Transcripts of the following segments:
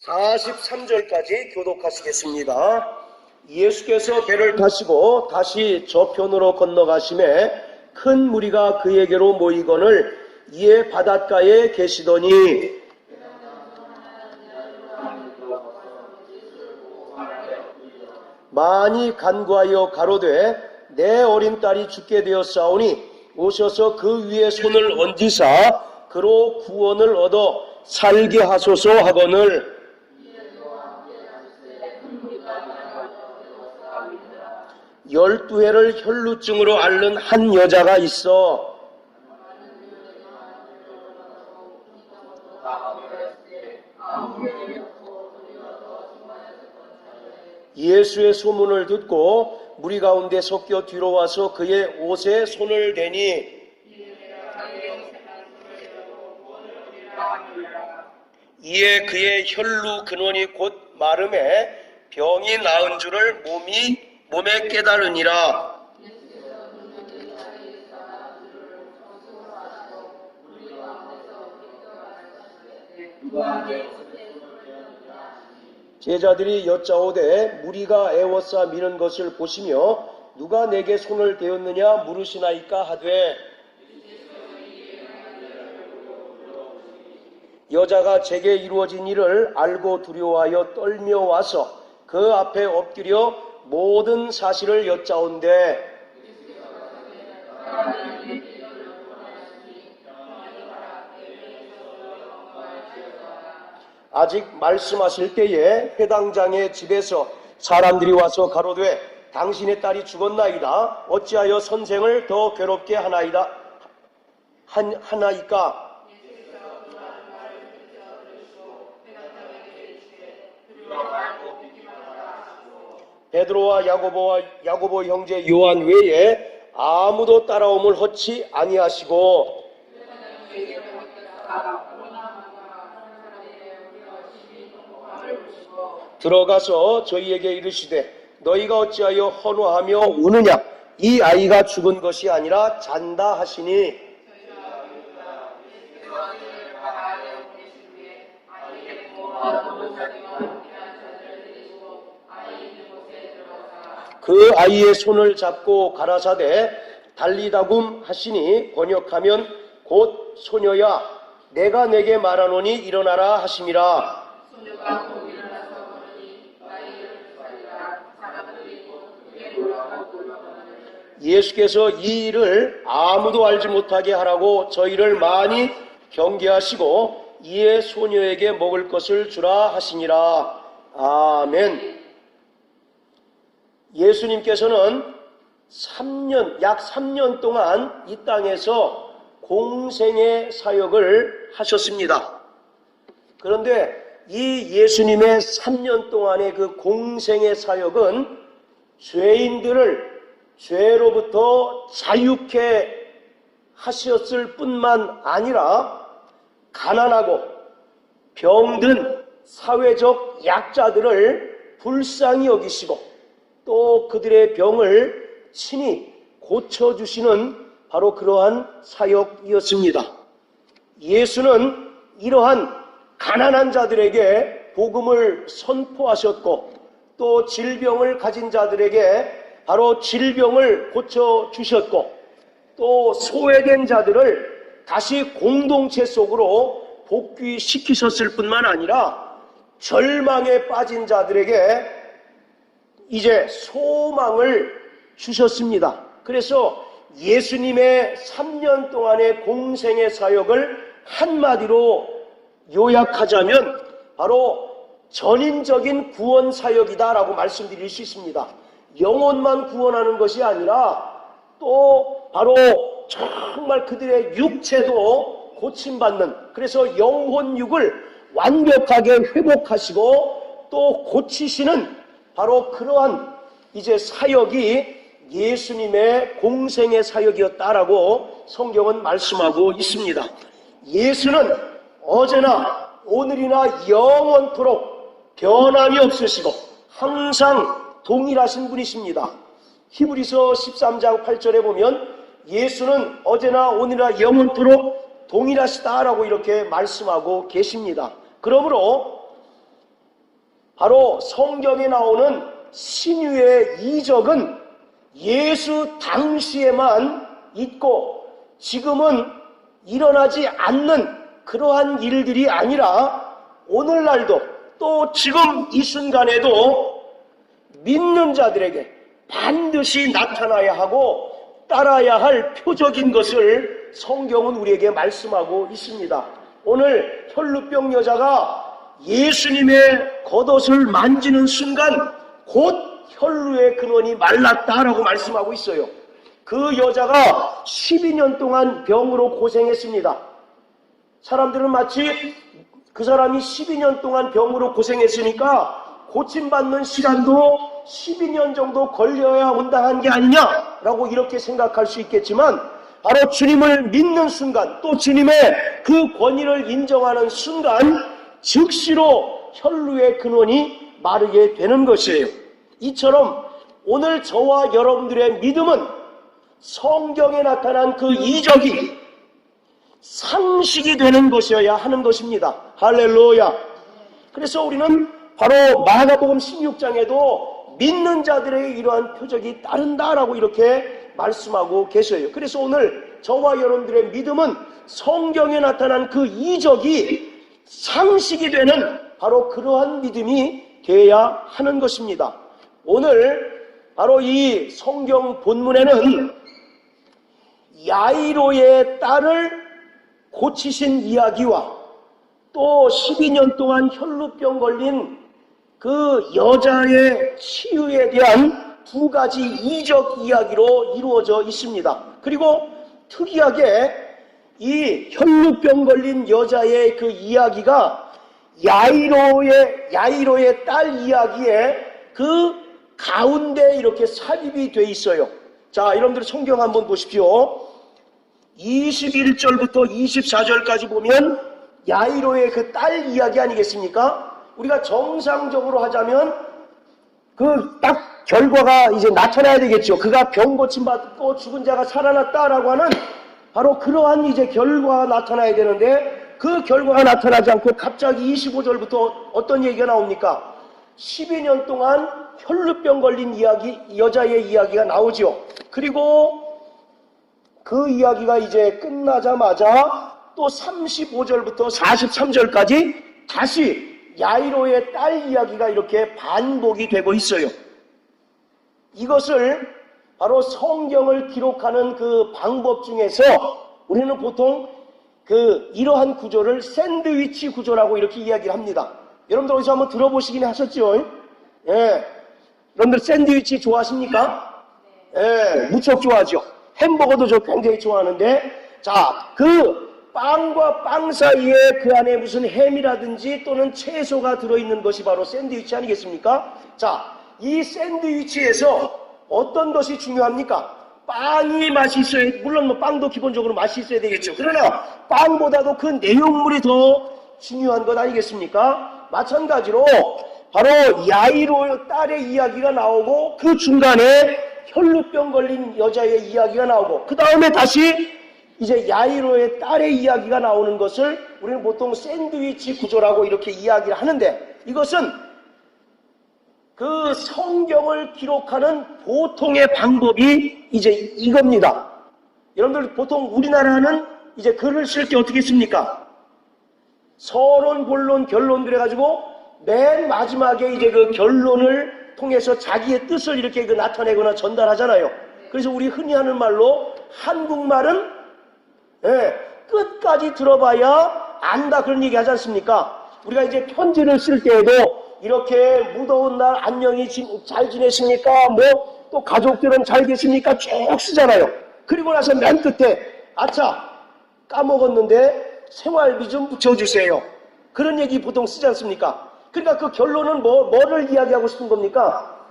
43절까지 교독하시겠습니다. 예수께서 배를 타시고 다시 저편으로 건너가심에 큰 무리가 그에게로 모이거늘 이에 바닷가에 계시더니 많이 간구하여 가로되 내 어린 딸이 죽게 되었사오니 오셔서 그 위에 손을 얹으사 그로 구원을 얻어 살게 하소서 하거늘 열두 해를 혈루증으로 앓는 한 여자가 있어 예수의 소문을 듣고 무리 가운데 섞여 뒤로 와서 그의 옷에 손을 대니 이에 그의 혈루 근원이 곧 마름에 병이 나은 줄을 몸에 깨달으니라. 제자들이 여짜오되 무리가 애워싸 미는 것을 보시며 누가 내게 손을 대었느냐 물으시나이까 하되 여자가 제게 이루어진 일을 알고 두려워하여 떨며 와서 그 앞에 엎드려 모든 사실을 여짜온대 아직 말씀하실 때에 회당장의 집에서 사람들이 와서 가로되 당신의 딸이 죽었나이다. 어찌하여 선생을 더 괴롭게 하나이까? 베드로와 야고보 형제 요한 외에 아무도 따라옴을 허치 아니하시고 들어가서 저희에게 이르시되 너희가 어찌하여 헌화하며 우느냐 이 아이가 죽은 것이 아니라 잔다 하시니 그 아이의 손을 잡고 가라사대 달리다굼 하시니 번역하면 곧 소녀야 내가 내게 말하노니 일어나라 하심이라. 예수께서 이 일을 아무도 알지 못하게 하라고 저희를 많이 경계하시고 이에 소녀에게 먹을 것을 주라 하시니라. 아멘. 예수님께서는 약 3년 동안 이 땅에서 공생의 사역을 하셨습니다. 그런데 이 예수님의 3년 동안의 그 공생의 사역은 죄인들을 죄로부터 자유케 하셨을 뿐만 아니라 가난하고 병든 사회적 약자들을 불쌍히 여기시고 또 그들의 병을 친히 고쳐주시는 바로 그러한 사역이었습니다. 예수는 이러한 가난한 자들에게 복음을 선포하셨고 또 질병을 가진 자들에게 바로 질병을 고쳐주셨고 또 소외된 자들을 다시 공동체 속으로 복귀시키셨을 뿐만 아니라 절망에 빠진 자들에게 이제 소망을 주셨습니다. 그래서 예수님의 3년 동안의 공생의 사역을 한마디로 요약하자면 바로 전인적인 구원 사역이다라고 말씀드릴 수 있습니다. 영혼만 구원하는 것이 아니라 또 바로 정말 그들의 육체도 고침받는 그래서 영혼육을 완벽하게 회복하시고 또 고치시는 바로 그러한 이제 사역이 예수님의 공생의 사역이었다라고 성경은 말씀하고 있습니다. 예수는 어제나 오늘이나 영원토록 변함이 없으시고 항상 동일하신 분이십니다. 히브리서 13장 8절에 보면 예수는 어제나 오늘이나 영원토록 동일하시다라고 이렇게 말씀하고 계십니다. 그러므로 바로 성경에 나오는 신유의 이적은 예수 당시에만 있고 지금은 일어나지 않는 그러한 일들이 아니라 오늘날도 또 지금 이 순간에도 믿는 자들에게 반드시 나타나야 하고 따라야 할 표적인 것을 성경은 우리에게 말씀하고 있습니다. 오늘 혈루병 여자가 예수님의 겉옷을 만지는 순간 곧 혈루의 근원이 말랐다라고 말씀하고 있어요. 그 여자가 12년 동안 병으로 고생했습니다. 사람들은 마치 그 사람이 12년 동안 병으로 고생했으니까 고침받는 시간도 12년 정도 걸려야 온당한 게 아니냐라고 이렇게 생각할 수 있겠지만 바로 주님을 믿는 순간 또 주님의 그 권위를 인정하는 순간 즉시로 혈루의 근원이 마르게 되는 것이에요. 이처럼 오늘 저와 여러분들의 믿음은 성경에 나타난 그 이적이 상식이 되는 것이어야 하는 것입니다. 할렐루야. 그래서 우리는 바로 마가복음 16장에도 믿는 자들에게 이러한 표적이 따른다라고 이렇게 말씀하고 계셔요. 그래서 오늘 저와 여러분들의 믿음은 성경에 나타난 그 이적이 상식이 되는 바로 그러한 믿음이 되어야 하는 것입니다. 오늘 바로 이 성경 본문에는 야이로의 딸을 고치신 이야기와 또 12년 동안 혈루병 걸린 그 여자의 치유에 대한 두 가지 이적 이야기로 이루어져 있습니다. 그리고 특이하게 이 혈루병 걸린 여자의 그 이야기가 야이로의 딸 이야기에 그 가운데 이렇게 삽입이 돼 있어요. 자, 여러분들 성경 한번 보십시오. 21절부터 24절까지 보면 야이로의 그 딸 이야기 아니겠습니까? 우리가 정상적으로 하자면 그 딱 결과가 이제 나타나야 되겠죠. 그가 병 고침받고 죽은 자가 살아났다라고 하는 바로 그러한 이제 결과가 나타나야 되는데 그 결과가 나타나지 않고 갑자기 25절부터 어떤 얘기가 나옵니까? 12년 동안 혈루병 걸린 이야기, 여자의 이야기가 나오죠. 그리고 그 이야기가 이제 끝나자마자 또 35절부터 43절까지 다시 야이로의 딸 이야기가 이렇게 반복이 되고 있어요. 이것을 바로 성경을 기록하는 그 방법 중에서 우리는 보통 이러한 구조를 샌드위치 구조라고 이렇게 이야기를 합니다. 여러분들 어디서 한번 들어보시긴 하셨죠? 예. 여러분들 샌드위치 좋아하십니까? 예, 무척 좋아하죠. 햄버거도 저 굉장히 좋아하는데, 자, 그 빵과 빵 사이에 그 안에 무슨 햄이라든지 또는 채소가 들어있는 것이 바로 샌드위치 아니겠습니까? 자, 이 샌드위치에서 어떤 것이 중요합니까? 빵이 맛이 있어야, 물론 뭐 빵도 기본적으로 맛이 있어야 되겠죠. 그러나 빵보다도 그 내용물이 더 중요한 것 아니겠습니까? 마찬가지로 바로 야이로 딸의 이야기가 나오고 그 중간에 혈루병 걸린 여자의 이야기가 나오고 그 다음에 다시 이제 야이로의 딸의 이야기가 나오는 것을 우리는 보통 샌드위치 구조라고 이렇게 이야기를 하는데 이것은 그 성경을 기록하는 보통의 방법이 이제 이겁니다. 여러분들 보통 우리나라는 이제 글을 쓸 때 어떻게 씁니까? 서론, 본론, 결론 그래가지고 맨 마지막에 이제 그 결론을 통해서 자기의 뜻을 이렇게 나타내거나 전달하잖아요. 그래서 우리 흔히 하는 말로 한국말은 끝까지 들어봐야 안다 그런 얘기 하지 않습니까? 우리가 이제 편지를 쓸 때에도 이렇게 무더운 날 안녕히 잘 지내십니까? 뭐 또 가족들은 잘 계십니까? 쭉 쓰잖아요. 그리고 나서 맨 끝에 아차 까먹었는데 생활비 좀 붙여주세요. 그런 얘기 보통 쓰지 않습니까? 그러니까 그 결론은 뭐를 이야기하고 싶은 겁니까?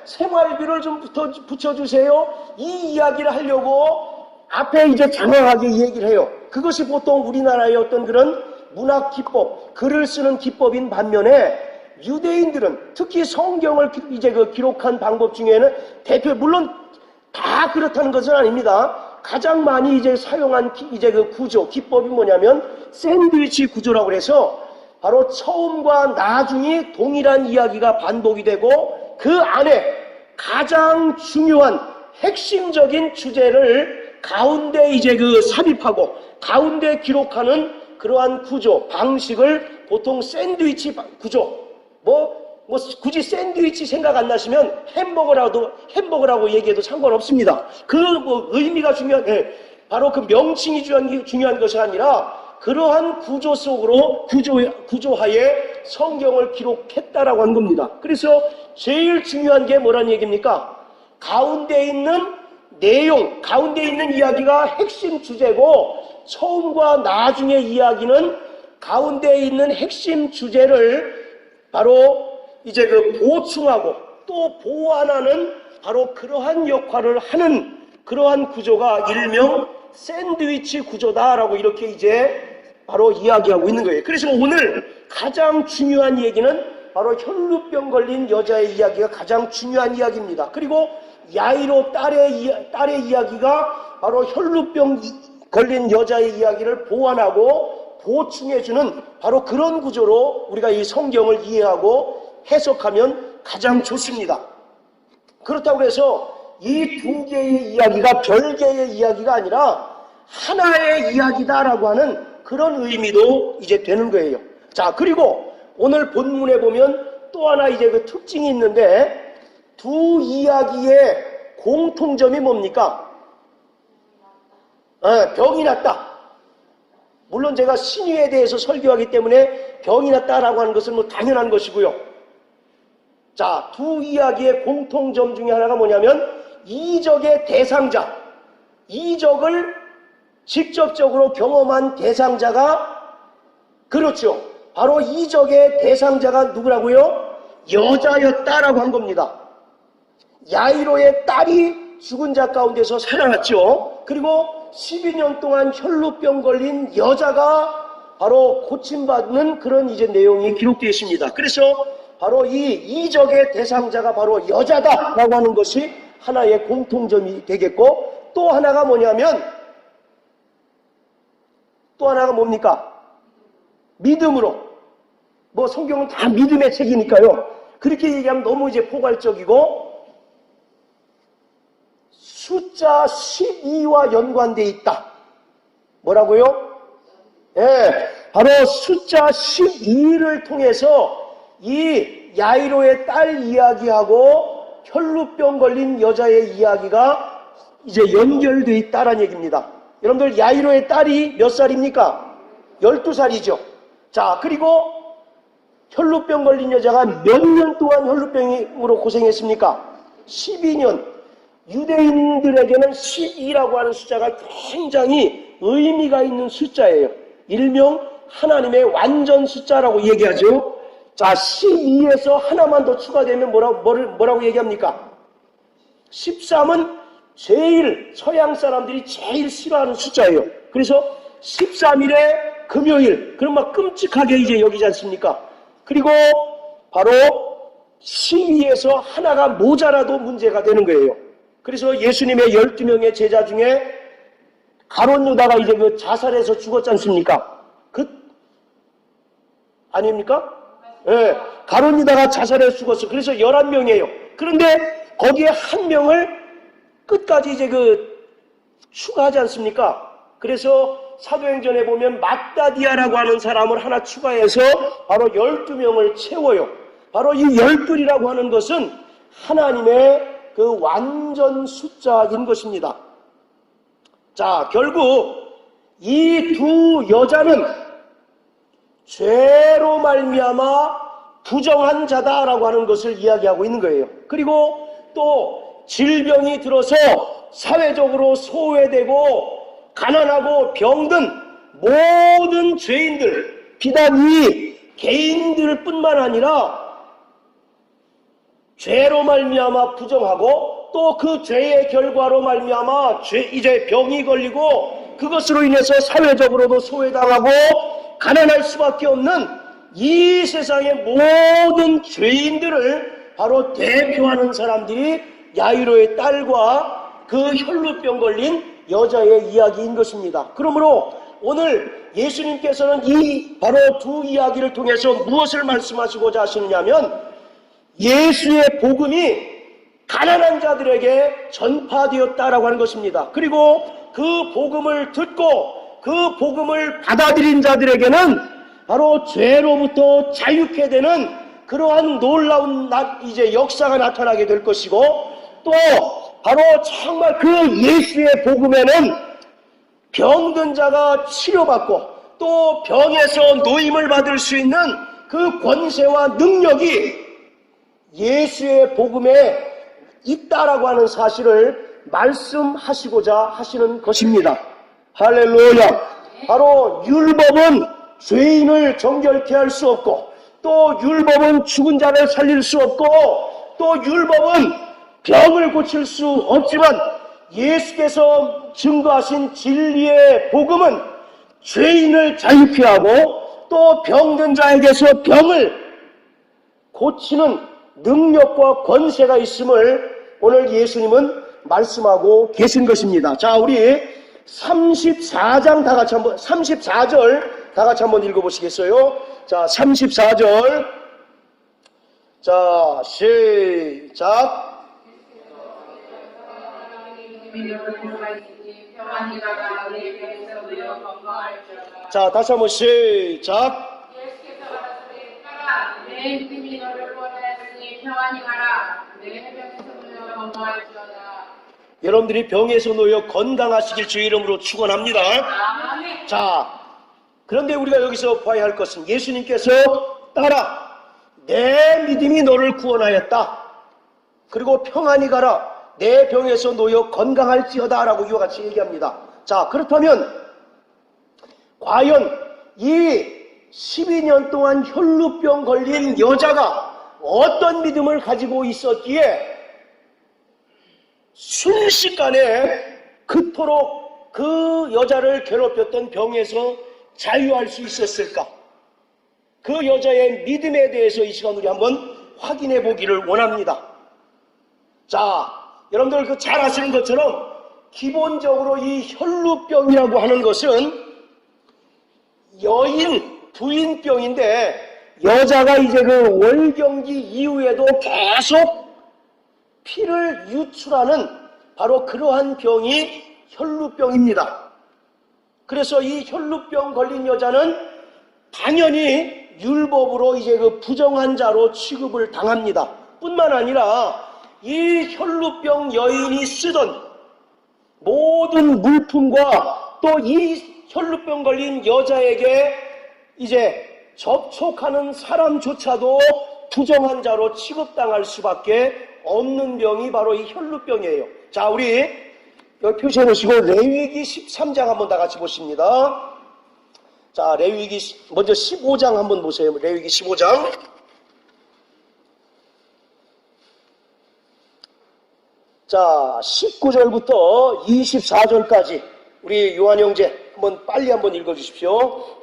생활비를 좀 붙여주세요. 이 이야기를 하려고 앞에 이제 장황하게 얘기를 해요. 그것이 보통 우리나라의 어떤 그런 문학 기법, 글을 쓰는 기법인 반면에 유대인들은 특히 성경을 이제 기록한 방법 중에는 물론 다 그렇다는 것은 아닙니다. 가장 많이 이제 사용한 이제 그 구조, 기법이 뭐냐면 샌드위치 구조라고 해서 바로 처음과 나중이 동일한 이야기가 반복이 되고 그 안에 가장 중요한 핵심적인 주제를 가운데 이제 삽입하고 가운데 기록하는 그러한 구조, 방식을 보통 샌드위치 구조, 굳이 샌드위치 생각 안 나시면 햄버거라고 얘기해도 상관없습니다. 의미가 바로 그 명칭이 중요한 것이 아니라 그러한 구조 속으로, 구조하에 성경을 기록했다라고 하는 겁니다. 그래서 제일 중요한 게 뭐라는 얘기입니까? 가운데 있는 내용, 가운데 있는 이야기가 핵심 주제고, 처음과 나중의 이야기는 가운데 있는 핵심 주제를 바로 이제 보충하고 또 보완하는 바로 그러한 역할을 하는 그러한 구조가 일명 샌드위치 구조다라고 이렇게 이제 바로 이야기하고 있는 거예요. 그래서 오늘 가장 중요한 얘기는 바로 혈루병 걸린 여자의 이야기가 가장 중요한 이야기입니다. 그리고 야이로 딸의 이야기가 바로 혈루병 걸린 여자의 이야기를 보완하고 보충해주는 바로 그런 구조로 우리가 이 성경을 이해하고 해석하면 가장 좋습니다. 그렇다고 해서 이 두 개의 이야기가 별개의 이야기가 아니라 하나의 이야기다라고 하는 그런 의미도 이제 되는 거예요. 자, 그리고 오늘 본문에 보면 또 하나 이제 특징이 있는데 두 이야기의 공통점이 뭡니까? 병이 났다. 물론 제가 신유에 대해서 설교하기 때문에 병이 났다라고 하는 것은 당연한 것이고요. 자, 두 이야기의 공통점 중에 하나가 뭐냐면 이적의 대상자, 이적을 직접적으로 경험한 대상자가 그렇죠. 바로 이적의 대상자가 누구라고요? 여자였다라고 한 겁니다. 야이로의 딸이 죽은 자 가운데서 살아났죠. 그리고 12년 동안 혈루병 걸린 여자가 바로 고침받는 그런 이제 내용이 기록되어 있습니다. 그래서 바로 이 이적의 대상자가 바로 여자다라고 하는 것이 하나의 공통점이 되겠고, 또 하나가 뭐냐면 또 하나가 뭡니까? 믿음으로. 성경은 다 믿음의 책이니까요. 그렇게 얘기하면 너무 이제 포괄적이고, 숫자 12와 연관되어 있다. 뭐라고요? 바로 숫자 12를 통해서 이 야이로의 딸 이야기하고 혈루병 걸린 여자의 이야기가 이제 연결되어 있다라는 얘기입니다. 여러분들, 야이로의 딸이 몇 살입니까? 12살이죠. 자, 그리고 혈루병 걸린 여자가 몇 년 동안 혈루병으로 고생했습니까? 12년. 유대인들에게는 12라고 하는 숫자가 굉장히 의미가 있는 숫자예요. 일명 하나님의 완전 숫자라고 얘기하죠. 자, 12에서 하나만 더 추가되면 뭐라고 얘기합니까? 13은 제일 서양 사람들이 제일 싫어하는 숫자예요. 그래서 13일에 금요일, 그럼 막 끔찍하게 이제 여기지 않습니까? 그리고 바로 12에서 하나가 모자라도 문제가 되는 거예요. 그래서 예수님의 12명의 제자 중에 가룟 유다가 이제 자살해서 죽었지 않습니까? 아닙니까? 예, 가룟 유다가 자살해서 죽었어. 그래서 11명이에요. 그런데 거기에 한 명을 끝까지 이제 추가하지 않습니까? 그래서 사도행전에 보면 막다디아라고 하는 사람을 하나 추가해서 바로 12명을 채워요. 바로 이 12이라고 하는 것은 하나님의 그 완전 숫자인 것입니다. 자, 결국 이 두 여자는 죄로 말미암아 부정한 자다라고 하는 것을 이야기하고 있는 거예요. 그리고 또 질병이 들어서 사회적으로 소외되고 가난하고 병든 모든 죄인들, 비단 이 개인들 뿐만 아니라 죄로 말미암아 부정하고 또 그 죄의 결과로 말미암아 이제 병이 걸리고 그것으로 인해서 사회적으로도 소외당하고 가난할 수밖에 없는 이 세상의 모든 죄인들을 바로 대표하는 사람들이 야이로의 딸과 그 혈루병 걸린 여자의 이야기인 것입니다. 그러므로 오늘 예수님께서는 이 바로 두 이야기를 통해서 무엇을 말씀하시고자 하시느냐면 예수의 복음이 가난한 자들에게 전파되었다라고 하는 것입니다. 그리고 그 복음을 듣고 그 복음을 받아들인 자들에게는 바로 죄로부터 자유케 되는 그러한 놀라운 이제 역사가 나타나게 될 것이고, 또 바로 정말 그 예수의 복음에는 병든 자가 치료받고 또 병에서 노임을 받을 수 있는 그 권세와 능력이 예수의 복음에 있다라고 하는 사실을 말씀하시고자 하시는 것입니다. 할렐루야. 바로 율법은 죄인을 정결케 할 수 없고, 또 율법은 죽은 자를 살릴 수 없고, 또 율법은 병을 고칠 수 없지만 예수께서 증거하신 진리의 복음은 죄인을 자유케 하고 또 병든 자에게서 병을 고치는 능력과 권세가 있음을 오늘 예수님은 말씀하고 계신 것입니다. 자, 우리 34장 다 같이 한번, 34절 다 같이 한번 읽어보시겠어요? 자, 34절. 자, 시작. 자, 다시 한번 시작. 내 믿음이 너를 구원하였으니 평안히 가라. 내 병에서 놓여 건강할지어다. 여러분들이 병에서 놓여 건강하시길 주의 이름으로 축원합니다. 아멘. 자, 그런데 우리가 여기서 봐야 할 것은 예수님께서 따라 내 믿음이 너를 구원하였다. 그리고 평안히 가라. 내 병에서 놓여 건강할지어다 라고 이와 같이 얘기합니다. 자, 그렇다면 과연 이 12년 동안 혈루병 걸린 여자가 어떤 믿음을 가지고 있었기에 순식간에 그토록 그 여자를 괴롭혔던 병에서 자유할 수 있었을까? 그 여자의 믿음에 대해서 이 시간 우리 한번 확인해 보기를 원합니다. 자, 여러분들 잘 아시는 것처럼 기본적으로 이 혈루병이라고 하는 것은 부인병인데, 여자가 이제 그 월경기 이후에도 계속 피를 유출하는 바로 그러한 병이 혈루병입니다. 그래서 이 혈루병 걸린 여자는 당연히 율법으로 이제 그 부정한 자로 취급을 당합니다. 뿐만 아니라 이 혈루병 여인이 쓰던 모든 물품과 또 이 혈루병 걸린 여자에게 이제 접촉하는 사람조차도 부정한 자로 취급당할 수밖에 없는 병이 바로 이 혈루병이에요. 자, 우리 여기 표시해 놓으시고 레위기 13장 한번 다 같이 보십니다. 자, 레위기 먼저 15장 한번 보세요. 레위기 15장. 자, 19절부터 24절까지 우리 요한 형제 한번 빨리 한번 읽어 주십시오.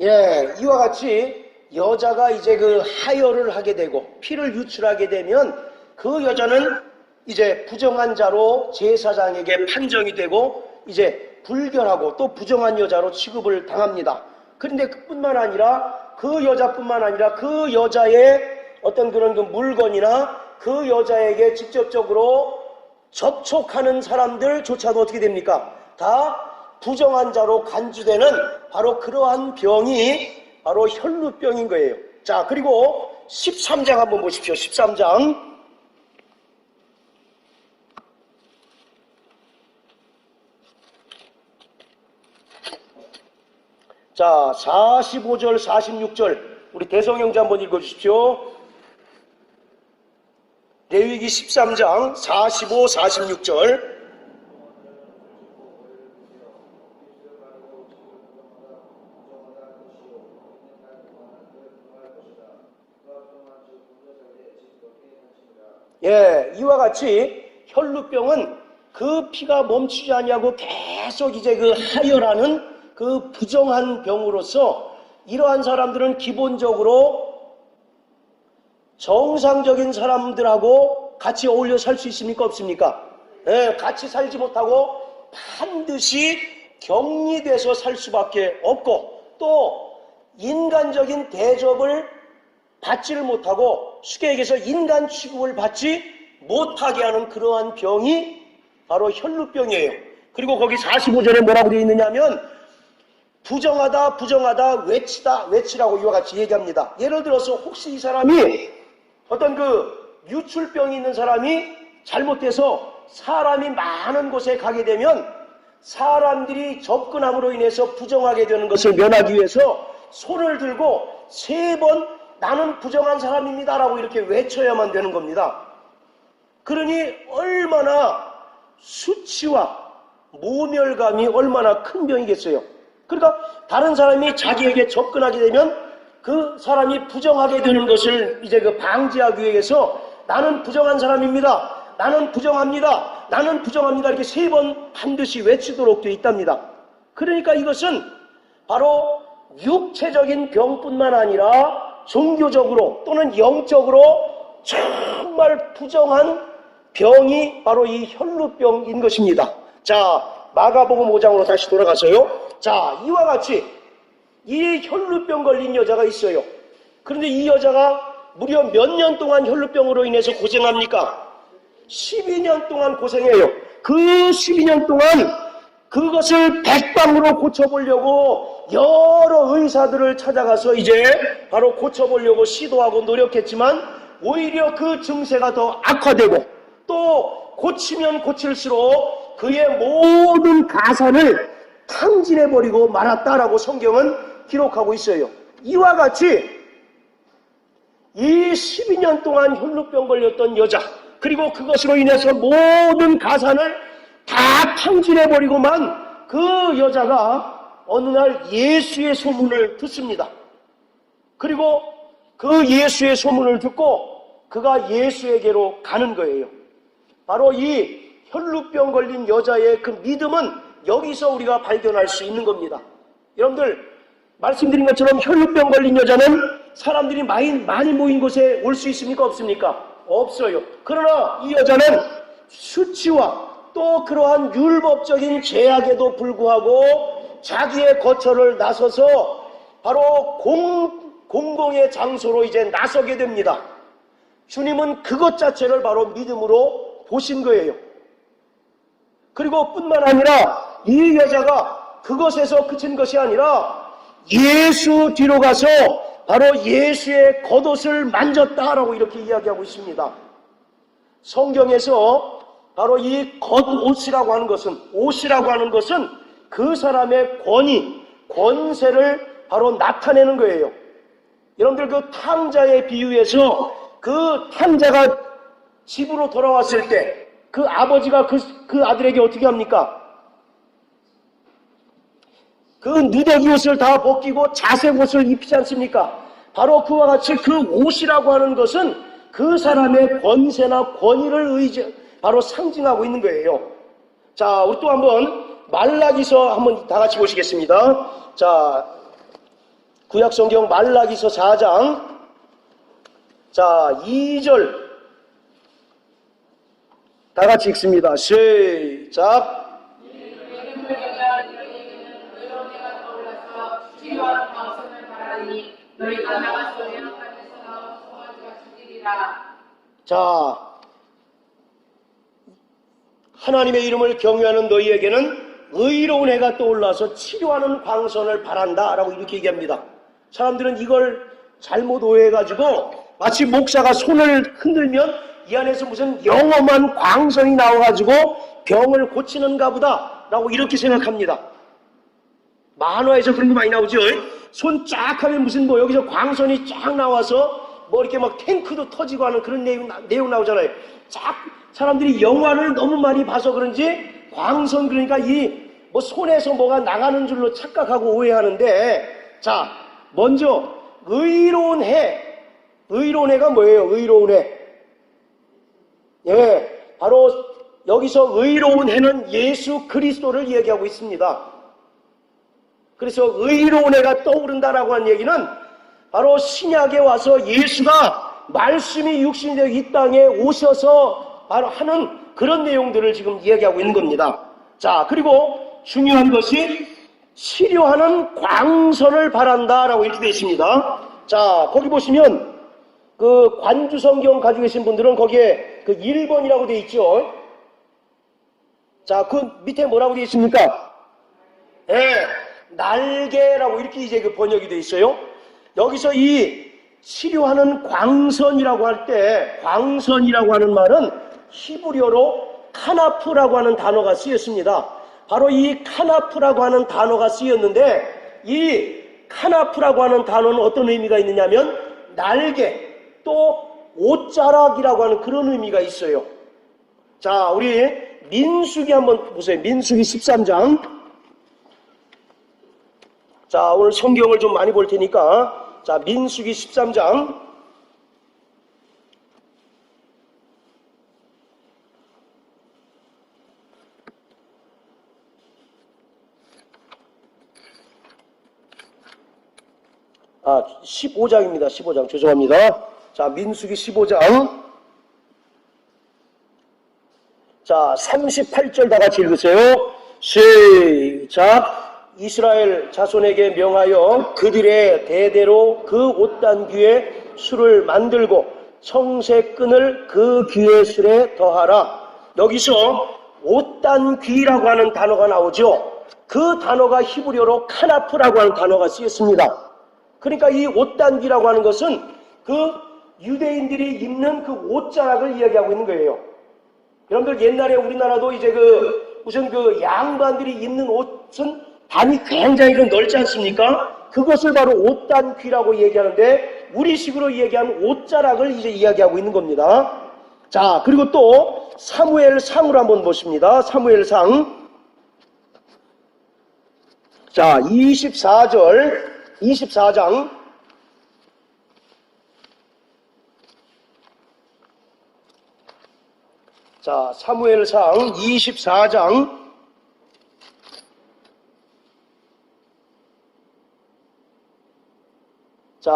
예, 이와 같이 여자가 이제 그 하혈을 하게 되고 피를 유출하게 되면 그 여자는 이제 부정한 자로 제사장에게 판정이 되고 이제 불결하고 또 부정한 여자로 취급을 당합니다. 그런데 그뿐만 아니라 그 여자뿐만 아니라 그 여자의 어떤 그런 그 물건이나 그 여자에게 직접적으로 접촉하는 사람들조차도 어떻게 됩니까? 다 부정한 자로 간주되는 바로 그러한 병이 바로 혈루병인 거예요. 자, 그리고 13장 한번 보십시오. 13장. 자, 45절, 46절. 우리 대성형제 한번 읽어주십시오. 레위기 13장 45, 46절. 예, 이와 같이 혈루병은 그 피가 멈추지 아니하고 계속 이제 그 하혈하는 그 부정한 병으로서 이러한 사람들은 기본적으로 정상적인 사람들하고 같이 어울려 살 수 있습니까? 없습니까? 예, 같이 살지 못하고 반드시 격리돼서 살 수밖에 없고 또 인간적인 대접을 받지를 못하고 쉽게 얘기해서 인간 취급을 받지 못하게 하는 그러한 병이 바로 혈루병이에요. 그리고 거기 45절에 뭐라고 되어 있느냐면 부정하다 부정하다 외치다 외치라고 이와 같이 얘기합니다. 예를 들어서 혹시 이 사람이 어떤 그 유출병이 있는 사람이 잘못돼서 사람이 많은 곳에 가게 되면 사람들이 접근함으로 인해서 부정하게 되는 것을 면하기 위해서 손을 들고 3번 나는 부정한 사람입니다 라고 이렇게 외쳐야만 되는 겁니다. 그러니 얼마나 수치와 모멸감이 얼마나 큰 병이겠어요. 그러니까 다른 사람이 자기에게 접근하게 되면 그 사람이 부정하게 되는 것을 이제 그 방지하기 위해서 나는 부정한 사람입니다. 나는 부정합니다. 나는 부정합니다. 이렇게 3번 반드시 외치도록 되어 있답니다. 그러니까 이것은 바로 육체적인 병뿐만 아니라 종교적으로 또는 영적으로 정말 부정한 병이 바로 이 혈루병인 것입니다. 자, 마가복음 5장으로 다시 돌아가서요. 자, 이와 같이 이 혈루병 걸린 여자가 있어요. 그런데 이 여자가 무려 몇 년 동안 혈루병으로 인해서 고생합니까? 12년 동안 고생해요. 그 12년 동안 그것을 백방으로 고쳐보려고 여러 의사들을 찾아가서 이제 바로 고쳐보려고 시도하고 노력했지만 오히려 그 증세가 더 악화되고 또 고치면 고칠수록 그의 모든 가산을 탕진해버리고 말았다라고 성경은 기록하고 있어요. 이와 같이 이 12년 동안 혈루병 걸렸던 여자 그리고 그것으로 인해서 모든 가산을 다 탕진해버리고만 그 여자가 어느 날 예수의 소문을 듣습니다. 그리고 그 예수의 소문을 듣고 그가 예수에게로 가는 거예요. 바로 이 혈루병 걸린 여자의 그 믿음은 여기서 우리가 발견할 수 있는 겁니다. 여러분들 말씀드린 것처럼 혈루병 걸린 여자는 사람들이 많이 모인 곳에 올 수 있습니까? 없습니까? 없어요. 그러나 이 여자는 수치와 또 그러한 율법적인 제약에도 불구하고 자기의 거처를 나서서 바로 공공의 장소로 이제 나서게 됩니다. 주님은 그것 자체를 바로 믿음으로 보신 거예요. 그리고 뿐만 아니라 이 여자가 그것에서 그친 것이 아니라 예수 뒤로 가서 바로 예수의 겉옷을 만졌다라고 이렇게 이야기하고 있습니다. 성경에서 바로 이 겉옷이라고 하는 것은 옷이라고 하는 것은 그 사람의 권위, 권세를 바로 나타내는 거예요. 여러분들 그 탕자의 비유에서 그 탕자가 집으로 돌아왔을 때 그 아버지가 그 아들에게 어떻게 합니까? 그 누더기 옷을 다 벗기고 자색 옷을 입히지 않습니까? 바로 그와 같이 그 옷이라고 하는 것은 그 사람의 권세나 권위를 바로 상징하고 있는 거예요. 자, 우리 또 한번 말라기서 한번 다 같이 보시겠습니다. 자, 구약성경 말라기서 4장 자 2절 다 같이 읽습니다. 시작. 자, 하나님의 이름을 경외하는 너희에게는 의로운 해가 떠올라서 치료하는 광선을 바란다 라고 이렇게 얘기합니다. 사람들은 이걸 잘못 오해해가지고 마치 목사가 손을 흔들면 이 안에서 무슨 영험한 광선이 나와가지고 병을 고치는가 보다 라고 이렇게 생각합니다. 만화에서 그런 거 많이 나오죠. 손 쫙 하면 무슨 뭐 여기서 광선이 쫙 나와서 뭐 이렇게 막 탱크도 터지고 하는 그런 내용 나오잖아요. 쫙 사람들이 영화를 너무 많이 봐서 그런지 광선 그러니까 이 뭐 손에서 뭐가 나가는 줄로 착각하고 오해하는데 자 먼저 의로운 해가 뭐예요? 의로운 해. 예, 바로 여기서 의로운 해는 예수 그리스도를 얘기하고 있습니다. 그래서 의로운 해가 떠오른다라고 하는 얘기는 바로 신약에 와서 예수가 말씀이 육신이 되어 이 땅에 오셔서 바로 하는 그런 내용들을 지금 이야기하고 있는 겁니다. 자, 그리고 중요한 것이 치료하는 광선을 바란다라고 이렇게 되어 있습니다. 자, 거기 보시면 그 관주 성경 가지고 계신 분들은 거기에 그 1번이라고 되어 있죠. 자, 그 밑에 뭐라고 되어 있습니까? 예, 날개라고 이렇게 이제 그 번역이 되어 있어요. 여기서 이 치료하는 광선이라고 할 때, 광선이라고 하는 말은 히브리어로 카나프라고 하는 단어가 쓰였습니다. 바로 이 카나프라고 하는 단어가 쓰였는데, 이 카나프라고 하는 단어는 어떤 의미가 있느냐면 날개, 또 옷자락이라고 하는 그런 의미가 있어요. 자, 우리 민수기 한번 보세요. 민수기 13장. 자, 오늘 성경을 좀 많이 볼 테니까, 자, 민수기 13장. 아, 15장입니다. 15장. 죄송합니다. 자, 민수기 15장. 자, 38절 다 같이 읽으세요. 시작. 이스라엘 자손에게 명하여 그들의 대대로 그 옷단귀에 술을 만들고 청색끈을 그 귀의 술에 더하라. 여기서 옷단귀라고 하는 단어가 나오죠. 그 단어가 히브리어로 카나프라고 하는 단어가 쓰였습니다. 그러니까 이 옷단귀라고 하는 것은 그 유대인들이 입는 그 옷자락을 이야기하고 있는 거예요. 여러분들 옛날에 우리나라도 이제 무슨 양반들이 입는 옷은 단이 굉장히 넓지 않습니까? 그것을 바로 옷단귀라고 얘기하는데 우리식으로 얘기하는 옷자락을 이제 이야기하고 있는 겁니다. 자, 그리고 또 사무엘상으로 한번 보십니다. 사무엘상. 자, 24장. 자, 사무엘상 24장. 자,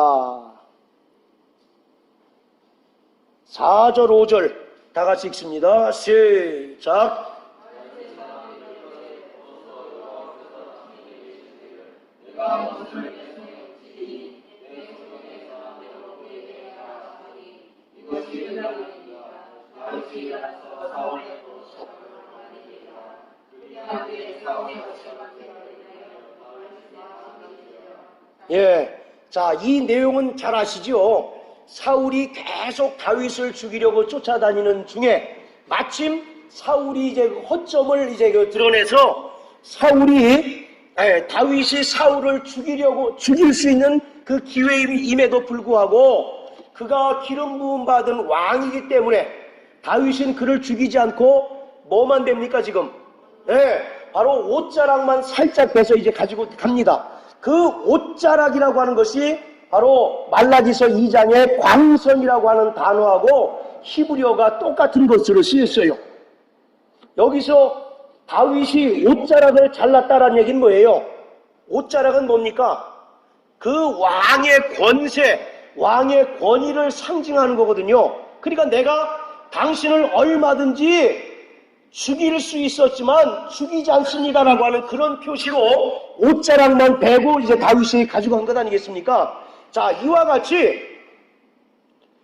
4절, 5절 다 같이 읽습니다. 시작. 예, 자, 이 내용은 잘 아시죠? 사울이 계속 다윗을 죽이려고 쫓아다니는 중에 마침 사울이 이제 허점을 이제 드러내서 다윗이 사울을 죽일 수 있는 그 기회임에도 불구하고 그가 기름 부음 받은 왕이기 때문에 다윗은 그를 죽이지 않고 뭐만 됩니까 지금? 예, 바로 옷자락만 살짝 빼서 이제 가지고 갑니다. 그 옷자락이라고 하는 것이 바로 말라기서 2장의 광선이라고 하는 단어하고 히브리어가 똑같은 것으로 쓰였어요. 여기서 다윗이 옷자락을 잘랐다라는 얘기는 뭐예요? 옷자락은 뭡니까? 그 왕의 권세, 왕의 권위를 상징하는 거거든요. 그러니까 내가 당신을 얼마든지 죽일 수 있었지만 죽이지 않습니다라고 하는 그런 표시로 옷자락만 베고 이제 다윗이 가져간 것 아니겠습니까? 자, 이와 같이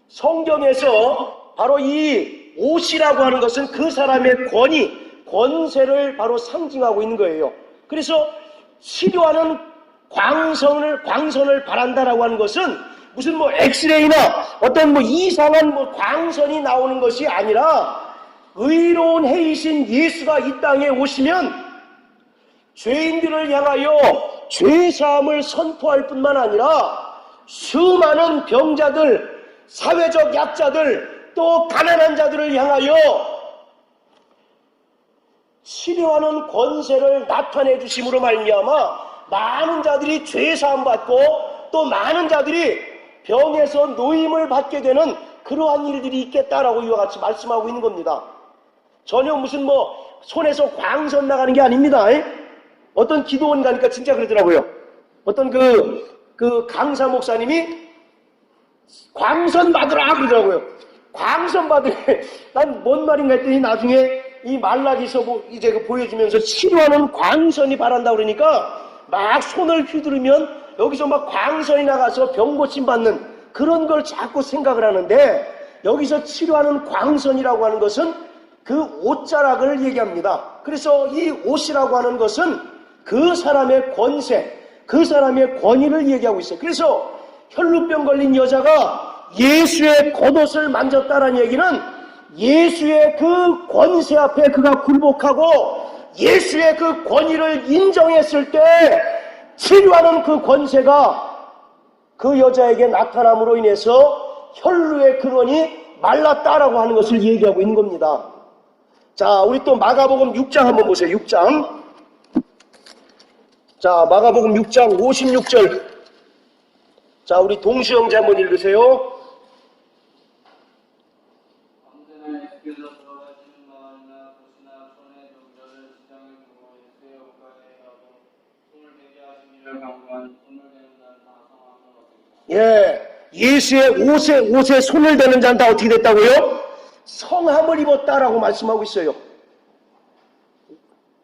성경에서 바로 이 옷이라고 하는 것은 그 사람의 권세를 바로 상징하고 있는 거예요. 그래서 치료하는 광선을 바란다라고 하는 것은 무슨 엑스레이나 어떤 이상한 광선이 나오는 것이 아니라 의로운 해이신 예수가 이 땅에 오시면 죄인들을 향하여 죄사함을 선포할 뿐만 아니라 수많은 병자들, 사회적 약자들, 또 가난한 자들을 향하여 치료하는 권세를 나타내 주심으로 말미암아 많은 자들이 죄사함 받고 또 많은 자들이 병에서 노임을 받게 되는 그러한 일들이 있겠다라고 이와 같이 말씀하고 있는 겁니다. 전혀 무슨 손에서 광선 나가는 게 아닙니다. 어떤 기도원 가니까 진짜 그러더라고요. 어떤 그 강사 목사님이 광선 받으라 그러더라고요. 광선 받으래. 난 뭔 말인가 했더니 나중에 이 말라기서 이제 보여주면서 치료하는 광선이 바란다 그러니까 막 손을 휘두르면 여기서 막 광선이 나가서 병 고침 받는 그런 걸 자꾸 생각을 하는데, 여기서 치료하는 광선이라고 하는 것은 그 옷자락을 얘기합니다. 그래서 이 옷이라고 하는 것은 그 사람의 권세, 그 사람의 권위를 얘기하고 있어요. 그래서 혈루병 걸린 여자가 예수의 겉옷을 만졌다는 얘기는 예수의 그 권세 앞에 그가 굴복하고 예수의 그 권위를 인정했을 때 치료하는 그 권세가 그 여자에게 나타남으로 인해서 혈루의 근원이 말랐다라고 하는 것을 얘기하고 있는 겁니다. 자, 우리 또 마가복음 6장 한번 보세요. 6장. 자, 마가복음 6장 56절. 자, 우리 동수 형제 한번 읽으세요. 아무데나 예수께서 돌아가시는 마을이나 곳이나 손에 종자를 시장의 공원에 세우가에 하고 손을 대게 하신 이를 강구한 손을 대는 자는 다 성함을 얻으리라. 예, 예수의 옷에 손을 대는 자는 다 어떻게 됐다고요? 성함을 입었다라고 말씀하고 있어요.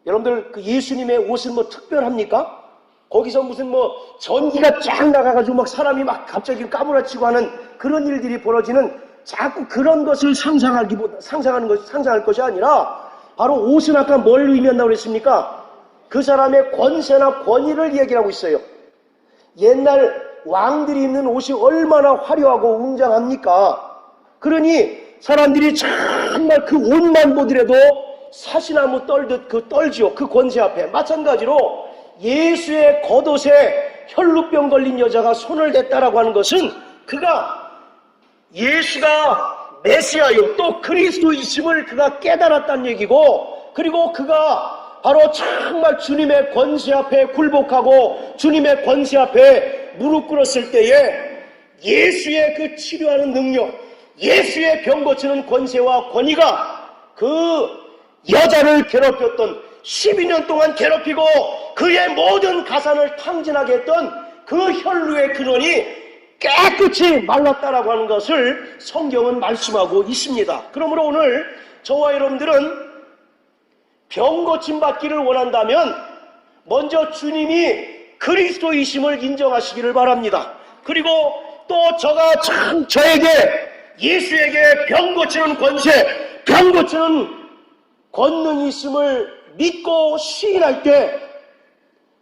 여러분들 그 예수님의 옷은 특별합니까? 거기서 무슨 전기가 쫙 나가가지고 막 사람이 막 갑자기 까무라치고 하는 그런 일들이 벌어지는, 자꾸 그런 것을 상상할 것이 아니라 바로 옷은 아까 뭘 의미한다고 그랬습니까? 그 사람의 권세나 권위를 얘기하고 있어요. 옛날 왕들이 입는 옷이 얼마나 화려하고 웅장합니까? 그러니 사람들이 정말 그 옷만 보더라도 사시나무 떨듯 떨지요. 그 권세 앞에. 마찬가지로 예수의 겉옷에 혈루병 걸린 여자가 손을 댔다라고 하는 것은 예수가 메시아요, 또 그리스도이심을 그가 깨달았다는 얘기고, 그리고 그가 바로 정말 주님의 권세 앞에 굴복하고 주님의 권세 앞에 무릎 꿇었을 때에 예수의 그 치료하는 능력, 예수의 병 고치는 권세와 권위가 그 여자를 괴롭혔던, 12년 동안 괴롭히고 그의 모든 가산을 탕진하게 했던 그 혈루의 근원이 깨끗이 말랐다라고 하는 것을 성경은 말씀하고 있습니다. 그러므로 오늘 저와 여러분들은 병 고침 받기를 원한다면 먼저 주님이 그리스도이심을 인정하시기를 바랍니다. 그리고 또 저에게 예수에게 병 고치는 권세, 병 고치는 권능이 있음을 믿고 시인할 때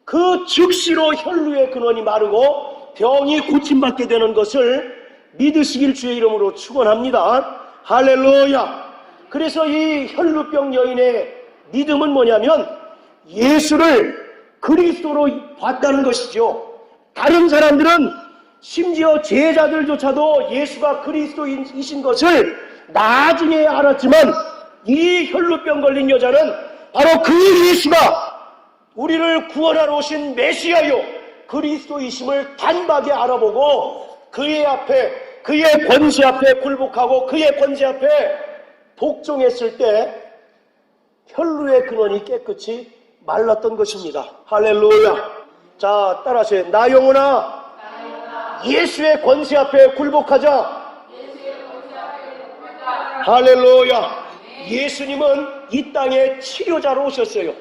그 즉시로 혈루의 근원이 마르고 병이 고침받게 되는 것을 믿으시길 주의 이름으로 축원합니다. 할렐루야. 그래서 이 혈루병 여인의 믿음은 뭐냐면 예수를 그리스도로 봤다는 것이죠. 다른 사람들은 심지어 제자들조차도 예수가 그리스도이신 것을 나중에 알았지만 이 혈루병 걸린 여자는 바로 그 예수가 우리를 구원하러 오신 메시아요 그리스도이심을 단박에 알아보고 그의 권세 앞에 굴복하고 그의 권세 앞에 복종했을 때 혈루의 근원이 깨끗이 말랐던 것입니다. 할렐루야. 자, 따라하세요. 나 영혼아, 예수의 권세 앞에 굴복하자. 할렐루야. 예수님은 이 땅에 치료자로 오셨어요.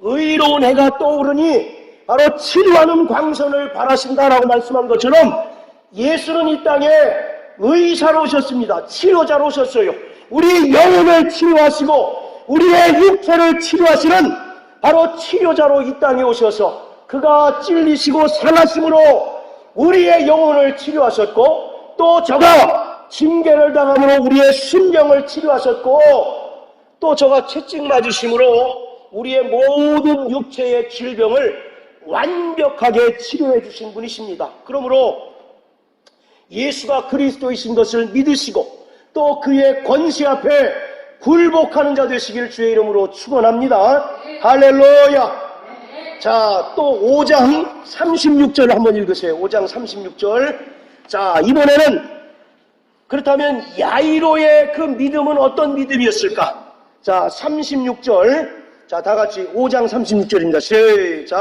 의로운 해가 떠오르니 바로 치료하는 광선을 바라신다라고 말씀한 것처럼 예수는 이 땅에 의사로 오셨습니다. 치료자로 오셨어요. 우리 영혼을 치료하시고 우리의 육체를 치료하시는 바로 치료자로 이 땅에 오셔서 그가 찔리시고 상하심으로 우리의 영혼을 치료하셨고, 또 저가 징계를 당함으로 우리의 심령을 치료하셨고, 또 저가 채찍 맞으심으로 우리의 모든 육체의 질병을 완벽하게 치료해 주신 분이십니다. 그러므로 예수가 그리스도이신 것을 믿으시고 또 그의 권세 앞에 굴복하는 자 되시길 주의 이름으로 축원합니다. 할렐루야. 자, 또 5장 36절 한번 읽으세요. 5장 36절. 자, 이번에는 그렇다면 야이로의 그 믿음은 어떤 믿음이었을까? 자, 36절. 자, 다 같이 5장 36절입니다. 시작.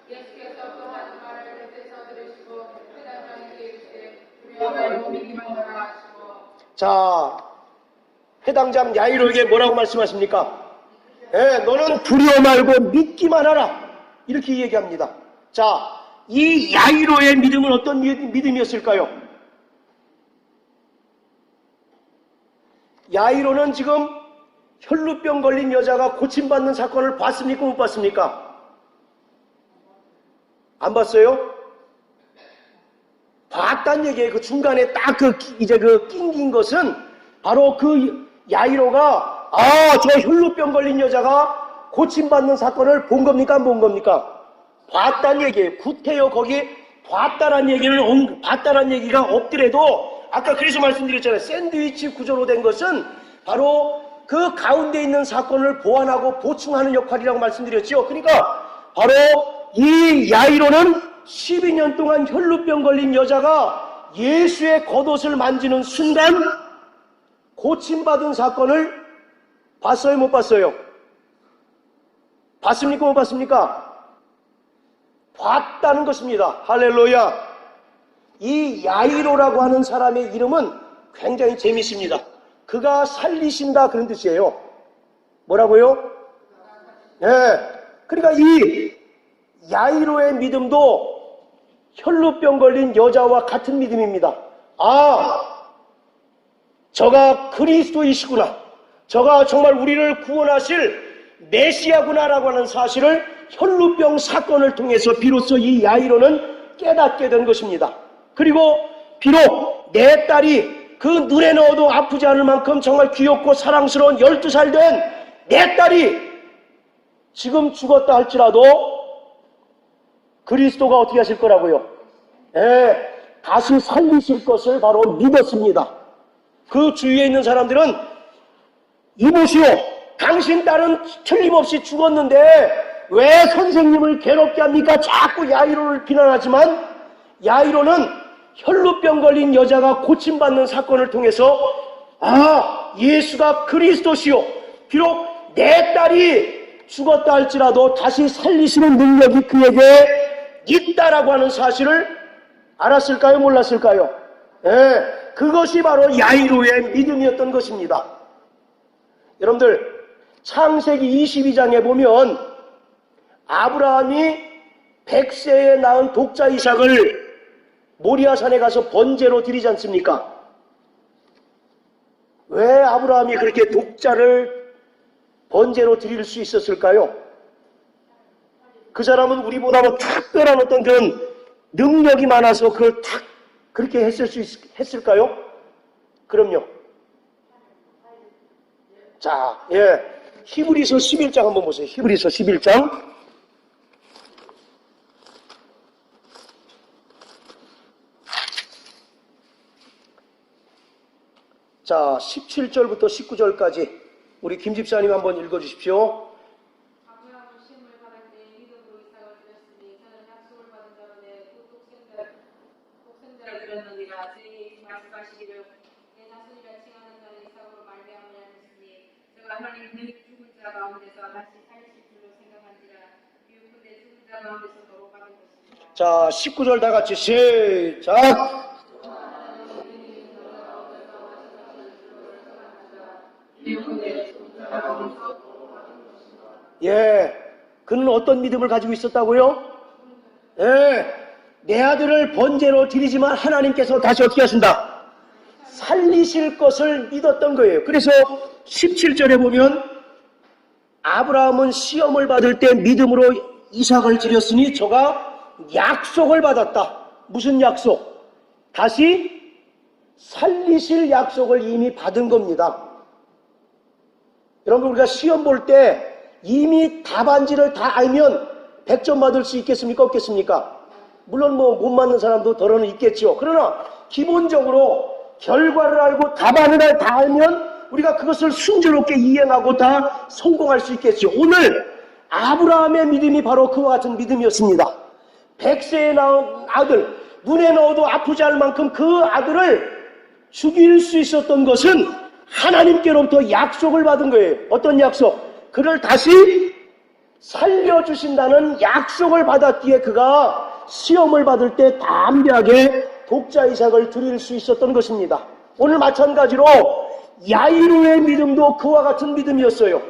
예수께서 또 하는 말을 곁에서 들으시고 회당장에게 이르시되 두려워 말고 믿기만 하라 하시고. 자, 해당장 야이로에게 뭐라고 말씀하십니까? 너는 두려워 말고 믿기만 하라. 이렇게 얘기합니다. 자, 이 야이로의 믿음은 어떤 믿음이었을까요? 야이로는 지금 혈루병 걸린 여자가 고침받는 사건을 봤습니까? 못 봤습니까? 안 봤어요? 봤단 얘기예요. 그 중간에 딱 이제 낑긴 것은 바로 그 야이로가 저 혈루병 걸린 여자가 고침받는 사건을 본 겁니까? 안 본 겁니까? 봤단 얘기예요. 구태여 거기 봤다란 얘기가 없더라도 아까 그래서 말씀드렸잖아요. 샌드위치 구조로 된 것은 바로 그 가운데 있는 사건을 보완하고 보충하는 역할이라고 말씀드렸죠. 그러니까 바로 이 야이로는 12년 동안 혈루병 걸린 여자가 예수의 겉옷을 만지는 순간 고침받은 사건을 봤어요? 못 봤어요? 봤습니까? 못 봤습니까? 봤다는 것입니다. 할렐루야. 이 야이로라고 하는 사람의 이름은 굉장히 재밌습니다. 그가 살리신다 그런 뜻이에요. 뭐라고요? 그러니까 이 야이로의 믿음도 혈루병 걸린 여자와 같은 믿음입니다. 저가 그리스도이시구나. 저가 정말 우리를 구원하실 메시아구나라고 하는 사실을 혈루병 사건을 통해서 비로소 이 야이로는 깨닫게 된 것입니다. 그리고 비록 내 딸이 그 눈에 넣어도 아프지 않을 만큼 정말 귀엽고 사랑스러운 12살 된 내 딸이 지금 죽었다 할지라도 그리스도가 어떻게 하실 거라고요? 다시 살리실 것을 바로 믿었습니다. 그 주위에 있는 사람들은 이보시오, 당신 딸은 틀림없이 죽었는데 왜 선생님을 괴롭게 합니까? 자꾸 야이로를 비난하지만 야이로는 혈루병 걸린 여자가 고침받는 사건을 통해서 예수가 그리스도시오, 비록 내 딸이 죽었다 할지라도 다시 살리시는 능력이 그에게 있다라고 하는 사실을 알았을까요? 몰랐을까요? 그것이 바로 야이로의 믿음이었던 것입니다. 여러분들, 창세기 22장에 보면 아브라함이 100세에 낳은 독자 이삭을 모리아산에 가서 번제로 드리지 않습니까? 왜 아브라함이 그렇게 독자를 번제로 드릴 수 있었을까요? 그 사람은 우리보다 특별한 어떤 그런 능력이 많아서 그렇게 했을까요? 그럼요. 자, 히브리서 11장 한번 보세요. 히브리서 11장. 자, 17절부터 19절까지 우리 김 집사님 한번 읽어주십시오. 아브라함은 시험을 받을 때 믿음으로 이삭을 드렸으니 저는 약속을 받은 자로내 독생자를 드렸느니라. 주의 말씀하시기를 내 자손이라 칭하는 자는 이삭으로 말미암으라 하셨으니 제가 하나님 그 죽은 자 가운데서 다시 살리실 줄로 생각한지라. 비유컨대 죽은 자 가운데서 도로 받은 것입니다. 자, 19절 다 같이 시작. 그는 어떤 믿음을 가지고 있었다고요? 내 아들을 번제로 드리지만 하나님께서 다시 어떻게 하신다? 살리실 것을 믿었던 거예요. 그래서 17절에 보면 아브라함은 시험을 받을 때 믿음으로 이삭을 드렸으니 저가 약속을 받았다. 무슨 약속? 다시 살리실 약속을 이미 받은 겁니다. 여러분, 우리가 시험 볼 때 이미 답안지를 다 알면 100점 받을 수 있겠습니까? 없겠습니까? 물론 못 맞는 사람도 더러는 있겠죠. 그러나 기본적으로 결과를 알고 답안을 다 알면 우리가 그것을 순조롭게 이행하고 다 성공할 수 있겠죠. 오늘 아브라함의 믿음이 바로 그와 같은 믿음이었습니다. 100세에 낳은 아들, 눈에 넣어도 아프지 않을 만큼 그 아들을 죽일 수 있었던 것은 하나님께로부터 약속을 받은 거예요. 어떤 약속? 그를 다시 살려주신다는 약속을 받았기에 그가 시험을 받을 때 담대하게 독자 이삭을 드릴 수 있었던 것입니다. 오늘 마찬가지로 야이로의 믿음도 그와 같은 믿음이었어요.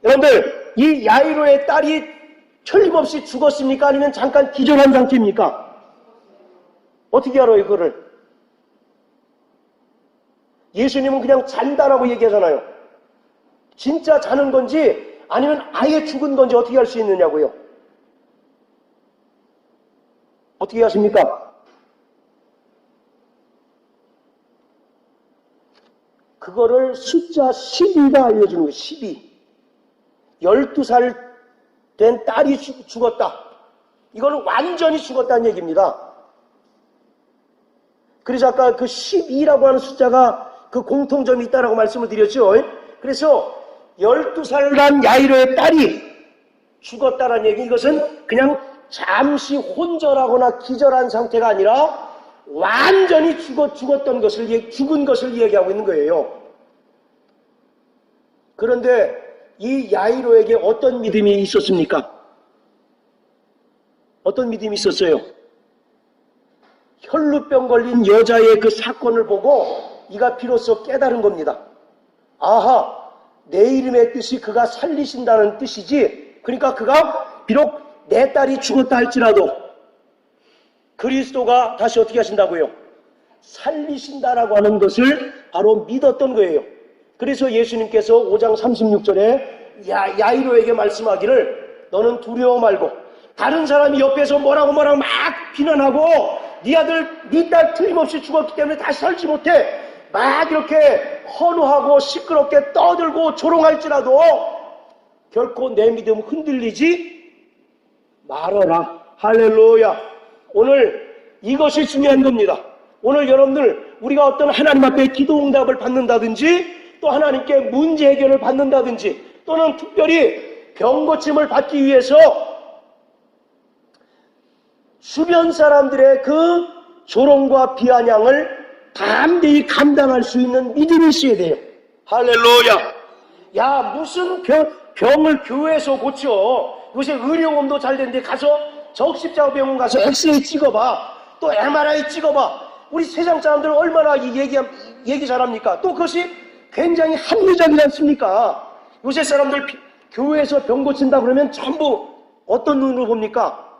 여러분들, 이 야이로의 딸이 틀림없이 죽었습니까? 아니면 잠깐 기절한 상태입니까? 어떻게 알아요, 그거를? 예수님은 그냥 잔다라고 얘기하잖아요. 진짜 자는 건지 아니면 아예 죽은 건지 어떻게 알 수 있느냐고요? 어떻게 하십니까? 그거를 숫자 12가 알려주는 거예요. 12. 12살 된 딸이 죽었다. 이거는 완전히 죽었다는 얘기입니다. 그래서 아까 그 12라고 하는 숫자가 그 공통점이 있다라고 말씀을 드렸죠. 그래서 12살 난 야이로의 딸이 죽었다라는 얘기, 이것은 그냥 잠시 혼절하거나 기절한 상태가 아니라 완전히 죽었던 것을, 죽은 것을 얘기하고 있는 거예요. 그런데 이 야이로에게 어떤 믿음이 있었습니까? 어떤 믿음이 있었어요? 혈루병 걸린 여자의 그 사건을 보고 이가 비로소 깨달은 겁니다. 아하, 내 이름의 뜻이 그가 살리신다는 뜻이지. 그러니까 그가 비록 내 딸이 죽었다 할지라도 그리스도가 다시 어떻게 하신다고요? 살리신다라고 하는 것을 바로 믿었던 거예요. 그래서 예수님께서 5장 36절에 야이로에게 말씀하기를 너는 두려워 말고, 다른 사람이 옆에서 뭐라고 막 비난하고 네 아들, 네 딸 틀림없이 죽었기 때문에 다시 살지 못해 막 이렇게 헌호하고 시끄럽게 떠들고 조롱할지라도 결코 내 믿음 흔들리지 말아라. 할렐루야. 오늘 이것이 중요한 겁니다. 오늘 여러분들, 우리가 어떤 하나님 앞에 기도 응답을 받는다든지 또 하나님께 문제 해결을 받는다든지 또는 특별히 병 고침을 받기 위해서 주변 사람들의 그 조롱과 비아냥을 담대히 감당할 수 있는 믿음이 있어야 돼요. 할렐루야. 야, 무슨 병을 교회에서 고쳐. 요새 의료검도 잘 되는데 가서 적십자병원 가서 엑스레이 찍어봐. 또 MRI 찍어봐. 우리 세상 사람들 얼마나 이 얘기 잘합니까? 또 그것이 굉장히 합리적이지 않습니까? 요새 사람들 교회에서 병 고친다 그러면 전부 어떤 눈으로 봅니까?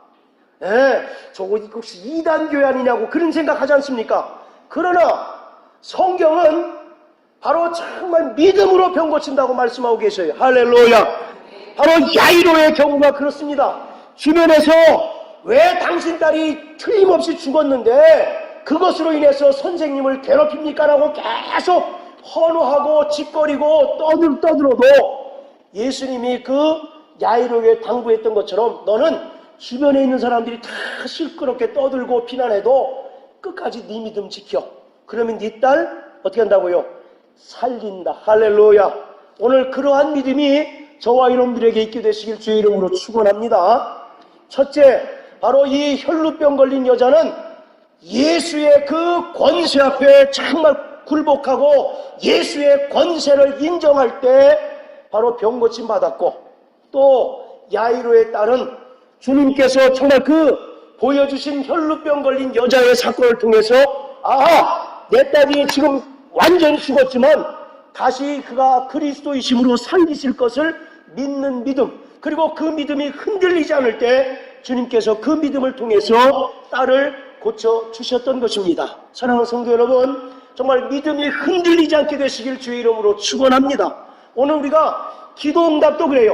저거 혹시 이단 교회 아니냐고 그런 생각하지 않습니까? 그러나 성경은 바로 정말 믿음으로 병 고친다고 말씀하고 계셔요. 할렐루야. 바로 야이로의 경우가 그렇습니다. 주변에서 왜 당신 딸이 틀림없이 죽었는데 그것으로 인해서 선생님을 괴롭힙니까? 라고 계속 헌호하고 짓거리고 떠들어도 예수님이 그 야이로에게 당부했던 것처럼 너는 주변에 있는 사람들이 다 시끄럽게 떠들고 비난해도 끝까지 네 믿음 지켜. 그러면 네 딸 어떻게 한다고요? 살린다. 할렐루야. 오늘 그러한 믿음이 저와 여러분들에게 있게 되시길 주의 이름으로 축원합니다. 첫째, 바로 이 혈루병 걸린 여자는 예수의 그 권세 앞에 정말 굴복하고 예수의 권세를 인정할 때 바로 병 고침 받았고, 또 야이로의 딸은 주님께서 정말 그 보여주신 혈루병 걸린 여자의 사건을 통해서 아하, 내 딸이 지금 완전히 죽었지만 다시 그가 그리스도이심으로 살리실 것을 믿는 믿음, 그리고 그 믿음이 흔들리지 않을 때 주님께서 그 믿음을 통해서 딸을 고쳐주셨던 것입니다. 사랑하는 성도 여러분, 정말 믿음이 흔들리지 않게 되시길 주의 이름으로 축원합니다. 오늘 우리가 기도 응답도 그래요.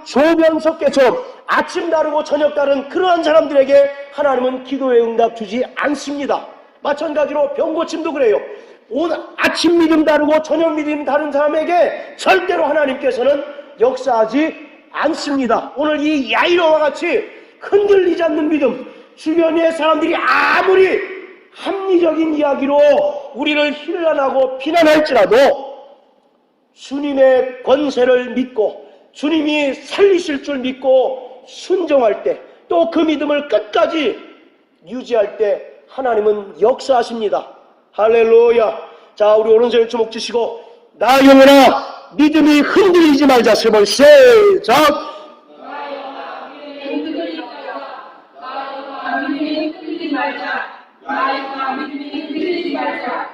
조변석계처럼 아침 다르고 저녁 다른 그러한 사람들에게 하나님은 기도의 응답 주지 않습니다. 마찬가지로 병 고침도 그래요. 오늘 아침 믿음 다르고 저녁 믿음 다른 사람에게 절대로 하나님께서는 역사하지 않습니다. 오늘 이 야이로와 같이 흔들리지 않는 믿음, 주변의 사람들이 아무리 합리적인 이야기로 우리를 힐난하고 비난할지라도 주님의 권세를 믿고 주님이 살리실 줄 믿고 순종할 때, 또 그 믿음을 끝까지 유지할 때 하나님은 역사하십니다. 할렐루야. 자, 우리 오른손에 주먹 주시고, 나 영혼아, 믿음이 흔들리지 말자. 세 번 시작.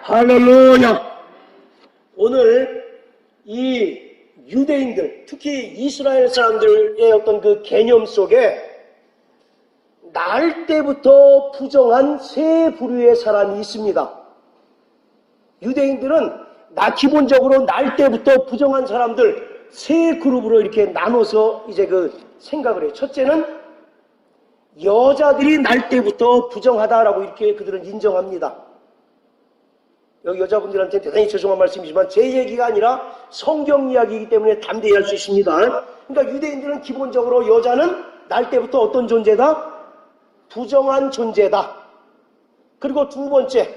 할렐루야. 오늘 이 유대인들, 특히 이스라엘 사람들의 어떤 그 개념 속에 날 때부터 부정한 세 부류의 사람이 있습니다. 유대인들은 기본적으로 날 때부터 부정한 사람들 세 그룹으로 이렇게 나눠서 이제 그 생각을 해요. 첫째는 여자들이 날 때부터 부정하다라고 이렇게 그들은 인정합니다. 여기 여자분들한테 대단히 죄송한 말씀이지만 제 얘기가 아니라 성경 이야기이기 때문에 담대히 할 수 있습니다. 그러니까 유대인들은 기본적으로 여자는 날 때부터 어떤 존재다? 부정한 존재다. 그리고 두 번째,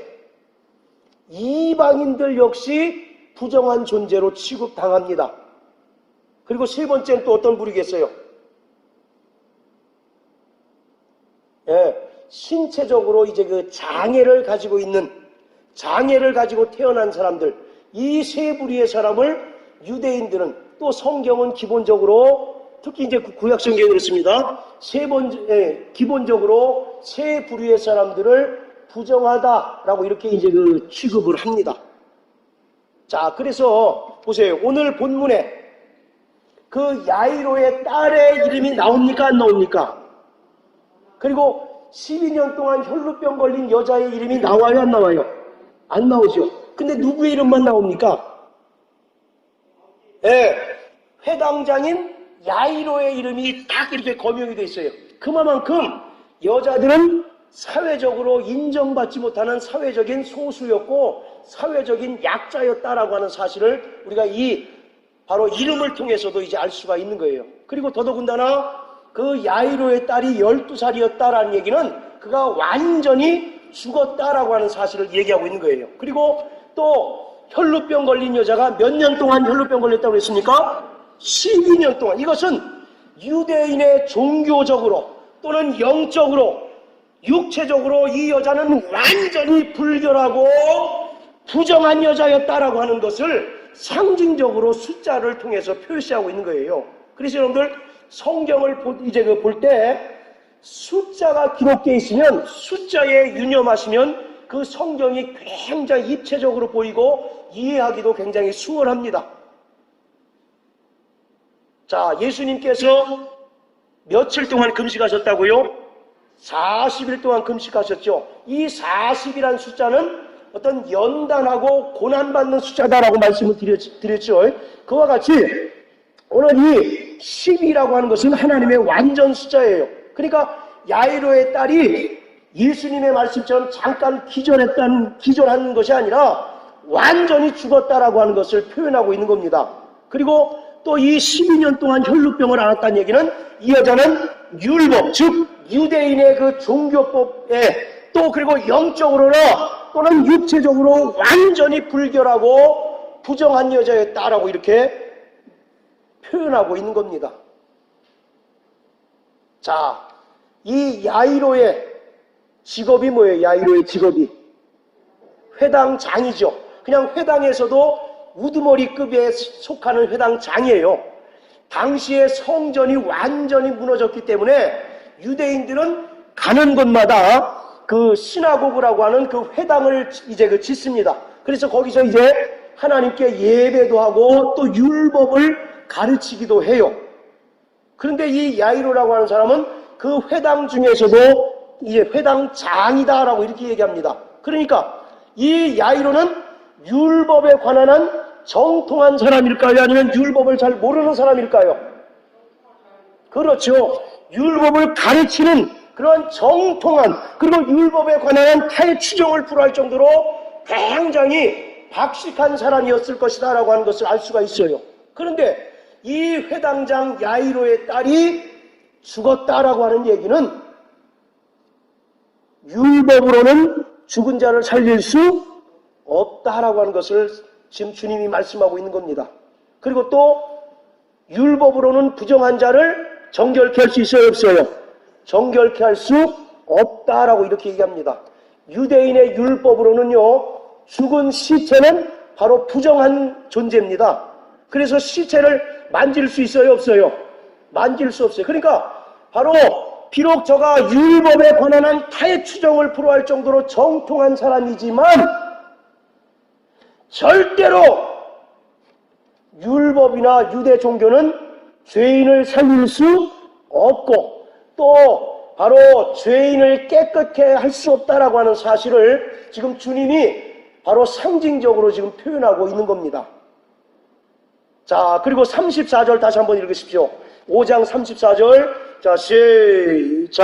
이방인들 역시 부정한 존재로 취급당합니다. 그리고 세 번째는 또 어떤 부류겠어요? 신체적으로 이제 그 장애를 가지고 태어난 사람들, 이 세 부류의 사람을 유대인들은, 또 성경은 기본적으로, 특히 이제 구약 성경에 그렇습니다. 기본적으로 세 부류의 사람들을 부정하다라고 이렇게 이제 그 취급을 합니다. 자, 그래서 보세요. 오늘 본문에 그 야이로의 딸의 이름이 나옵니까? 안 나옵니까? 그리고 12년 동안 혈루병 걸린 여자의 이름이 나와요? 안 나와요? 안 나오죠. 근데 누구의 이름만 나옵니까? 회당장인 야이로의 이름이 딱 이렇게 거명이 돼 있어요. 그만큼 여자들은 사회적으로 인정받지 못하는 사회적인 소수였고 사회적인 약자였다라고 하는 사실을 우리가 바로 이름을 통해서도 이제 알 수가 있는 거예요. 그리고 더더군다나 그 야이로의 딸이 12살이었다라는 얘기는 그가 완전히 죽었다라고 하는 사실을 얘기하고 있는 거예요. 그리고 또 혈루병 걸린 여자가 몇 년 동안 혈루병 걸렸다고 했습니까? 12년 동안. 이것은 유대인의 종교적으로 또는 영적으로 육체적으로 이 여자는 완전히 불결하고 부정한 여자였다라고 하는 것을 상징적으로 숫자를 통해서 표시하고 있는 거예요. 그래서 여러분들 성경을 볼 때 숫자가 기록되어 있으면 숫자에 유념하시면 그 성경이 굉장히 입체적으로 보이고 이해하기도 굉장히 수월합니다. 자, 예수님께서 며칠 동안 금식하셨다고요? 40일 동안 금식하셨죠. 이 40이라는 숫자는 어떤 연단하고 고난받는 숫자다라고 말씀을 드렸죠. 그와 같이 오늘 이 10이라고 하는 것은 하나님의 완전 숫자예요. 그러니까 야이로의 딸이 예수님의 말씀처럼 잠깐 기절한 것이 아니라 완전히 죽었다라고 하는 것을 표현하고 있는 겁니다. 그리고 또 이 12년 동안 혈루병을 앓았다는 얘기는 이 여자는 율법, 즉 유대인의 그 종교법에 또 그리고 영적으로나 또는 육체적으로 완전히 불결하고 부정한 여자였다라고 이렇게 표현하고 있는 겁니다. 자, 이 야이로의 직업이 뭐예요? 야이로의 직업이 회당장이죠. 그냥 회당에서도 우두머리급에 속하는 회당장이에요. 당시에 성전이 완전히 무너졌기 때문에 유대인들은 가는 곳마다 그 시나고그라고 하는 그 회당을 이제 짓습니다. 그래서 거기서 이제 하나님께 예배도 하고 또 율법을 가르치기도 해요. 그런데 이 야이로라고 하는 사람은 그 회당 중에서도 이제 회당장이다라고 이렇게 얘기합니다. 그러니까 이 야이로는 율법에 관한 한 정통한 사람일까요? 아니면 율법을 잘 모르는 사람일까요? 그렇죠. 율법을 가르치는 그런 정통한, 그리고 율법에 관한 한 타의 추정을 불허할 정도로 굉장히 박식한 사람이었을 것이다 라고 하는 것을 알 수가 있어요. 그런데 이 회당장 야이로의 딸이 죽었다라고 하는 얘기는 율법으로는 죽은 자를 살릴 수 없다라고 하는 것을 지금 주님이 말씀하고 있는 겁니다. 그리고 또 율법으로는 부정한 자를 정결케 할 수 있어요? 없어요? 정결케 할 수 없다라고 이렇게 얘기합니다. 유대인의 율법으로는요, 죽은 시체는 바로 부정한 존재입니다. 그래서 시체를 만질 수 있어요, 없어요? 만질 수 없어요. 그러니까 바로 비록 저가 율법에 관한 한 타의 추정을 불허할 정도로 정통한 사람이지만 절대로 율법이나 유대 종교는 죄인을 살릴 수 없고 또 바로 죄인을 깨끗게 할 수 없다라고 하는 사실을 지금 주님이 바로 상징적으로 지금 표현하고 있는 겁니다. 자, 그리고 34절 다시 한번 읽으십시오. 5장 34절. 자, 시작.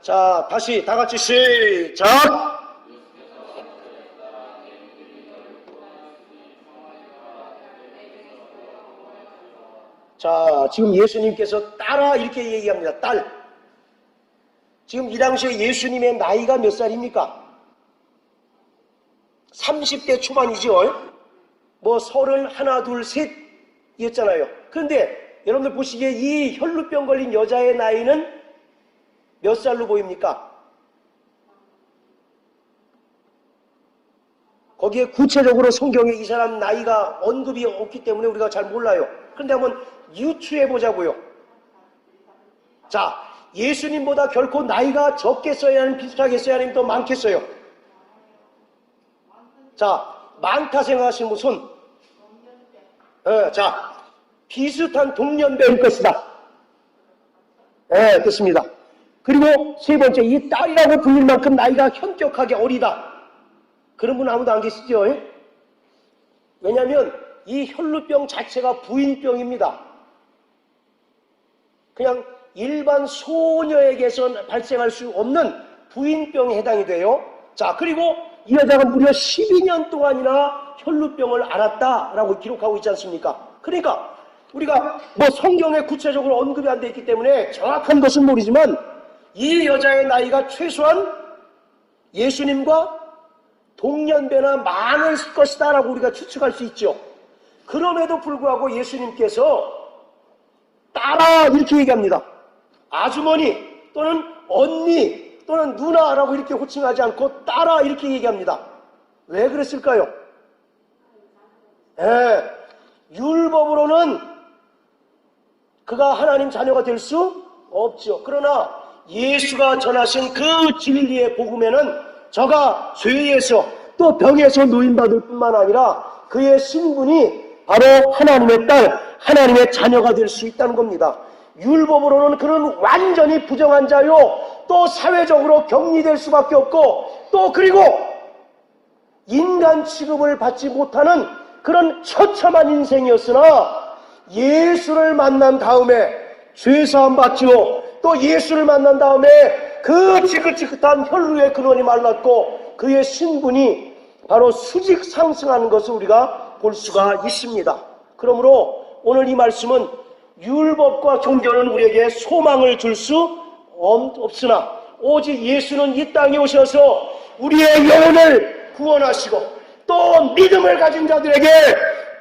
자, 다시 다 같이 시작. 자, 지금 예수님께서 따라 이렇게 얘기합니다. 딸. 지금 이 당시에 예수님의 나이가 몇 살입니까? 30대 초반이죠. 뭐 31, 2, 3 이었잖아요. 그런데 여러분들 보시기에 이 혈루병 걸린 여자의 나이는 몇 살로 보입니까? 거기에 구체적으로 성경에 이 사람 나이가 언급이 없기 때문에 우리가 잘 몰라요. 그런데 한번 유추해 보자고요. 자, 예수님보다 결코 나이가 적겠어요? 아니면 비슷하겠어요? 아니면 더 많겠어요? 자, 많다 생각하시는 분은 자, 비슷한 동년배일 것이다. 그렇습니다. 그리고 세 번째, 이 딸이라고 불릴 만큼 나이가 현격하게 어리다. 그런 분 아무도 안 계시죠? 왜냐하면 이 혈루병 자체가 부인병입니다. 그냥 일반 소녀에게서 발생할 수 없는 부인병에 해당이 돼요. 자, 그리고 이 여자가 무려 12년 동안이나 혈루병을 앓았다라고 기록하고 있지 않습니까? 그러니까 우리가 뭐 성경에 구체적으로 언급이 안 돼 있기 때문에 정확한 것은 모르지만 이 여자의 나이가 최소한 예수님과 동년배나 많을 것이다라고 우리가 추측할 수 있죠. 그럼에도 불구하고 예수님께서 딸아 이렇게 얘기합니다. 아주머니 또는 언니 또는 누나라고 이렇게 호칭하지 않고 딸아 이렇게 얘기합니다. 왜 그랬을까요? 율법으로는 그가 하나님 자녀가 될 수 없죠. 그러나 예수가 전하신 그 진리의 복음에는 저가 죄에서 또 병에서 노인받을 뿐만 아니라 그의 신분이 바로 하나님의 딸, 하나님의 자녀가 될 수 있다는 겁니다. 율법으로는 그는 완전히 부정한 자요, 또 사회적으로 격리될 수밖에 없고, 또 그리고 인간 취급을 받지 못하는 그런 처참한 인생이었으나 예수를 만난 다음에 죄사함 받지요, 또 예수를 만난 다음에 그 지긋지긋한 혈루의 근원이 말랐고 그의 신분이 바로 수직 상승하는 것을 우리가 볼 수가 있습니다. 그러므로 오늘 이 말씀은 율법과 종교는 우리에게 소망을 줄 수 없으나 오직 예수는 이 땅에 오셔서 우리의 영혼을 구원하시고 또 믿음을 가진 자들에게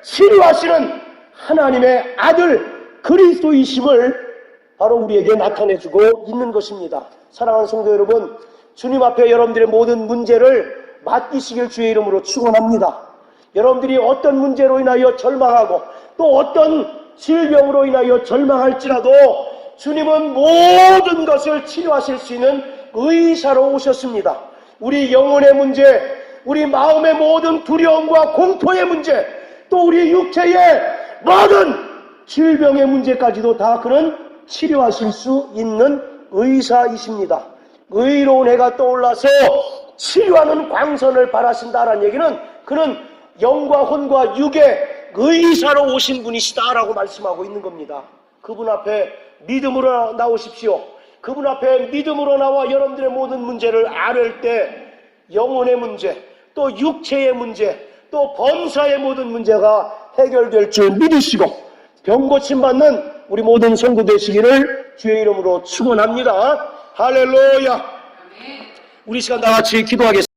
치료하시는 하나님의 아들 그리스도이심을 바로 우리에게 나타내주고 있는 것입니다. 사랑하는 성도 여러분, 주님 앞에 여러분들의 모든 문제를 맡기시길 주의 이름으로 축원합니다. 여러분들이 어떤 문제로 인하여 절망하고 또 어떤 질병으로 인하여 절망할지라도 주님은 모든 것을 치료하실 수 있는 의사로 오셨습니다. 우리 영혼의 문제, 우리 마음의 모든 두려움과 공포의 문제, 또 우리 육체의 모든 질병의 문제까지도 다 그는 치료하실 수 있는 의사이십니다. 의로운 해가 떠올라서 치료하는 광선을 발하신다라는 얘기는 그는 영과 혼과 육의 의사로 오신 분이시다라고 말씀하고 있는 겁니다. 그분 앞에 믿음으로 나오십시오. 그분 앞에 믿음으로 나와 여러분들의 모든 문제를 아뢰을 때 영혼의 문제, 또 육체의 문제, 또 범사의 모든 문제가 해결될 줄 믿으시고 병 고침받는 우리 모든 성도 되시기를 주의 이름으로 축원합니다. 할렐루야. 우리 시간 다 같이 기도하겠습니다.